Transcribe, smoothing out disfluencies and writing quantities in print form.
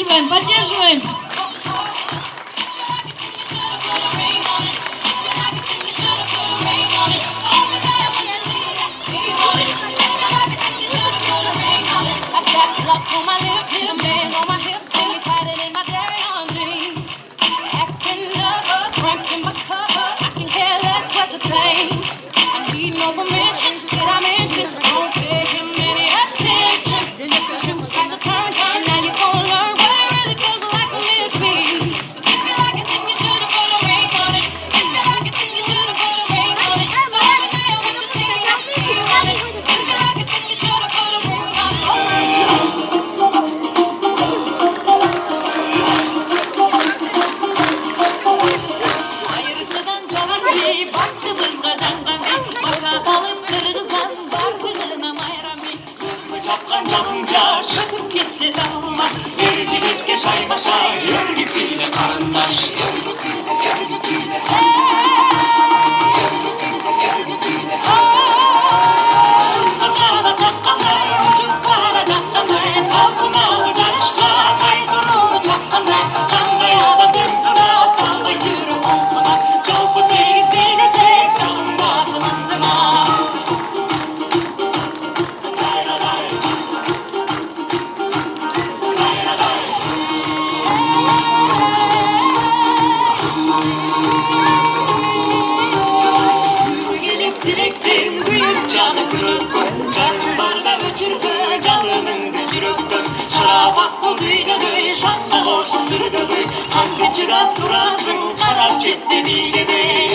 Поддерживаем, поддерживаем. Canınca şakıp gitse de olmaz. Yericilikle şay başa, yer gibiyle karındaş. Şunlarla takanlar, uçuklara takanlar, kapına uçarışka, kaydırını çakanlar, kandaya da döndüra, kalay yürü okuna, çabuk deniz bilesek, canında sınırdıma. Dilektin duyup canı kırıktın, canım barda uçurdu, canının gücürüktün. Şarabak bu düğünü, şanla hoşun sürdü, hangi çırak durasın, karak ciddi bilgede.